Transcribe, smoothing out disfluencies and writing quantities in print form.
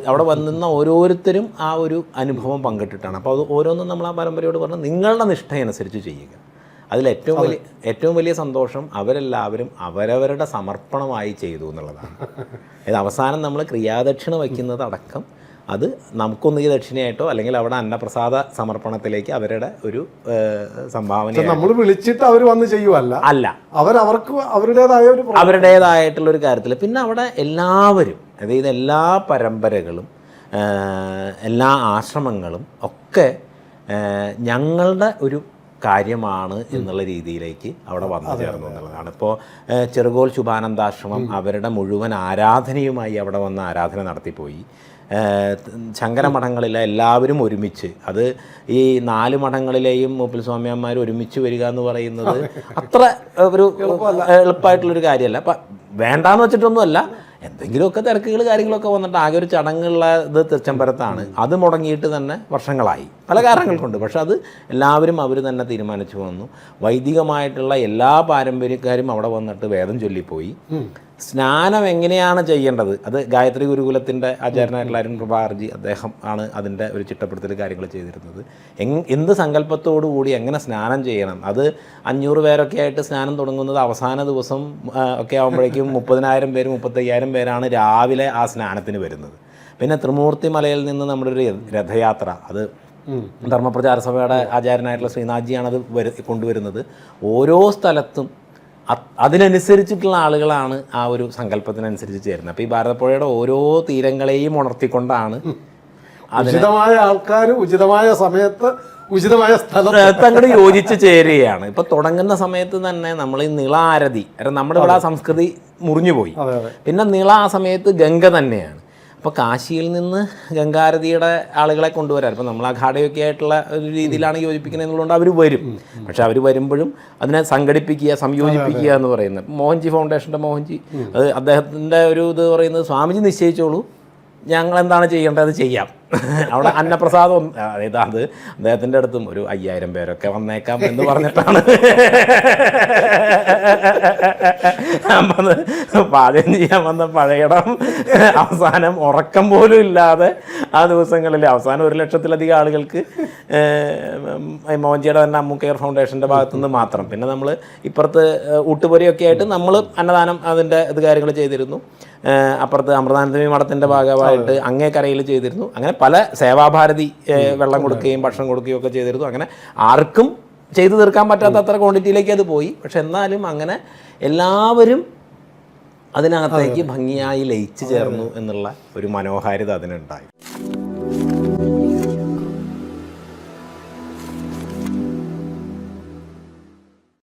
അവിടെ വന്നിരുന്ന ഓരോരുത്തരും ആ ഒരു അനുഭവം പങ്കിട്ടിട്ടാണ്. അപ്പോൾ അത് ഓരോന്നും നമ്മൾ ആ പരമ്പരയോട് പറഞ്ഞാൽ നിങ്ങളുടെ നിഷ്ഠയനുസരിച്ച് ചെയ്യുക. അതിൽ ഏറ്റവും വലിയ സന്തോഷം അവരെല്ലാവരും അവരവരുടെ സമർപ്പണമായി ചെയ്തു എന്നുള്ളതാണ്. ഇത് അവസാനം നമ്മൾ ക്രിയാദക്ഷിണ വയ്ക്കുന്നത് അടക്കം അത് നമുക്കൊന്ന് ഈ ദക്ഷിണയായിട്ടോ അല്ലെങ്കിൽ അവിടെ അന്നപ്രസാദ സമർപ്പണത്തിലേക്ക് അവരുടെ ഒരു സംഭാവന. നമ്മൾ വിളിച്ചിട്ട് അവർ വന്ന് ചെയ്യുവല്ല, അല്ല, അവർക്ക് അവരുടേതായിട്ടുള്ളൊരു കാര്യത്തിൽ. പിന്നെ അവിടെ എല്ലാവരും, അതായത് എല്ലാ പരമ്പരകളും എല്ലാ ആശ്രമങ്ങളും ഒക്കെ ഞങ്ങളുടെ ഒരു കാര്യമാണ് എന്നുള്ള രീതിയിലേക്ക് അവിടെ വന്നു ചേർന്നു എന്നുള്ളതാണ്. ഇപ്പോൾ ചെറുകോൽ ശുഭാനന്ദാശ്രമം അവരുടെ മുഴുവൻ ആരാധനയുമായി അവിടെ വന്ന് ആരാധന നടത്തിപ്പോയി. ശങ്കര മഠങ്ങളിലെ എല്ലാവരും ഒരുമിച്ച്, അത് ഈ 4 മഠങ്ങളിലെയും മൂപ്പിൽ സ്വാമിയന്മാർ ഒരുമിച്ച് വരിക എന്ന് പറയുന്നത് അത്ര ഒരു എളുപ്പമായിട്ടുള്ളൊരു കാര്യമല്ല. അപ്പം വേണ്ടാന്ന് വെച്ചിട്ടൊന്നുമല്ല, എന്തെങ്കിലുമൊക്കെ തിരക്കുകൾ കാര്യങ്ങളൊക്കെ വന്നിട്ട് ആകെ ഒരു ചടങ്ങുള്ള ഇത് തൃച്ചംബരത്താണ്. അത് മുടങ്ങിയിട്ട് തന്നെ വർഷങ്ങളായി പല കാരണങ്ങൾ കൊണ്ട്. പക്ഷെ അത് എല്ലാവരും അവർ തന്നെ തീരുമാനിച്ചു വന്നു. വൈദികമായിട്ടുള്ള എല്ലാ പാരമ്പര്യക്കാരും അവിടെ വന്നിട്ട് വേദം ചൊല്ലിപ്പോയി. സ്നാനം എങ്ങനെയാണ് ചെയ്യേണ്ടത് അത് ഗായത്രി ഗുരുകുലത്തിൻ്റെ ആചാര്യനായിട്ടുള്ള അരുൺ പ്രഭാകർജി അദ്ദേഹം ആണ് അതിൻ്റെ ഒരു ചിട്ടപ്പെടുത്തൽ കാര്യങ്ങൾ ചെയ്തിരുന്നത്. എന്ത് സങ്കല്പത്തോടുകൂടി എങ്ങനെ സ്നാനം ചെയ്യണം, അത് 500 പേരൊക്കെ ആയിട്ട് സ്നാനം തുടങ്ങുന്നത് അവസാന ദിവസം ഒക്കെ ആകുമ്പോഴേക്കും 30,000 പേര് 35,000 പേരാണ് രാവിലെ ആ സ്നാനത്തിന് വരുന്നത്. പിന്നെ ത്രിമൂർത്തി മലയിൽ നിന്ന് നമ്മുടെ ഒരു രഥയാത്ര, അത് ധർമ്മപ്രചാര സഭയുടെ ആചാര്യനായിട്ടുള്ള ശ്രീനാഥ്ജിയാണ് അത് കൊണ്ടുവരുന്നത്. ഓരോ സ്ഥലത്തും അതിനനുസരിച്ചിട്ടുള്ള ആളുകളാണ് ആ ഒരു സങ്കല്പത്തിനനുസരിച്ച് ചേരുന്നത്. അപ്പോൾ ഈ ഭാരതപ്പുഴയുടെ ഓരോ തീരങ്ങളെയും ഉണർത്തിക്കൊണ്ടാണ് ഉചിതമായ ആൾക്കാർ ഉചിതമായ സമയത്ത് ഉചിതമായ സ്ഥലത്ത് അങ്ങോട്ട് യോജിച്ച് ചേരുകയാണ്. ഇപ്പം തുടങ്ങുന്ന സമയത്ത് തന്നെ നമ്മൾ ഈ നിളാരതി, നമ്മുടെ ഇവിടെ ആ സംസ്കൃതി മുറിഞ്ഞുപോയി. പിന്നെ നിള ആ സമയത്ത് ഗംഗ തന്നെയാണ്. അപ്പോൾ കാശിയിൽ നിന്ന് ഗംഗാരതിയുടെ ആളുകളെ കൊണ്ടുവരാറ്. ഇപ്പോൾ നമ്മൾ അഖാഡയൊക്കെ ആയിട്ടുള്ള ഒരു രീതിയിലാണ് യോജിപ്പിക്കുന്നതുകൊണ്ട് അവർ വരും. പക്ഷെ അവർ വരുമ്പോഴും അതിനെ സംഘടിപ്പിക്കുക, സംയോജിപ്പിക്കുക എന്ന് പറയുന്നത്. മോഹൻജി ഫൗണ്ടേഷൻ്റെ മോഹൻജി, അത് അദ്ദേഹത്തിൻ്റെ ഒരു ഇത് പറയുന്നത്, സ്വാമിജി നിശ്ചയിച്ചോളൂ, ഞങ്ങൾ എന്താണ് ചെയ്യേണ്ടത് അത് ചെയ്യാം. അവിടെ അന്നപ്രസാദം, അതായത് അത് അദ്ദേഹത്തിൻ്റെ അടുത്തും ഒരു 5000 പേരൊക്കെ വന്നേക്കാം എന്ന് പറഞ്ഞിട്ടാണ് പാചകം ചെയ്യാൻ വന്ന പഴയടം അവസാനം ഉറക്കം പോലും ഇല്ലാതെ ആ ദിവസങ്ങളിൽ അവസാനം 1,00,000-ലധികം ആളുകൾക്ക് മോഹൻജിയുടെ തന്നെ അമ്മു കെയർ ഫൗണ്ടേഷൻ്റെ ഭാഗത്തുനിന്ന് മാത്രം. പിന്നെ നമ്മൾ ഇപ്പുറത്ത് ഊട്ടുപുരയൊക്കെ ആയിട്ട് നമ്മൾ അന്നദാനം അതിൻ്റെ ഇത് കാര്യങ്ങൾ ചെയ്തിരുന്നു. അപ്പുറത്ത് അമൃതാനന്ദമി മഠത്തിൻ്റെ ഭാഗമായിട്ട് അങ്ങേക്കരയിൽ ചെയ്തിരുന്നു. അങ്ങനെ പല സേവാഭാരതി വെള്ളം കൊടുക്കുകയും ഭക്ഷണം കൊടുക്കുകയും ഒക്കെ ചെയ്തിരുന്നു. അങ്ങനെ ആർക്കും ചെയ്തു തീർക്കാൻ പറ്റാത്ത അത്ര ക്വാണ്ടിറ്റിയിലേക്ക് അത് പോയി. പക്ഷെ എന്നാലും അങ്ങനെ എല്ലാവരും അതിനകത്തേക്ക് ഭംഗിയായി ലയിച്ചു ചേർന്നു എന്നുള്ള ഒരു മനോഹാരിത അതിനുണ്ടായി.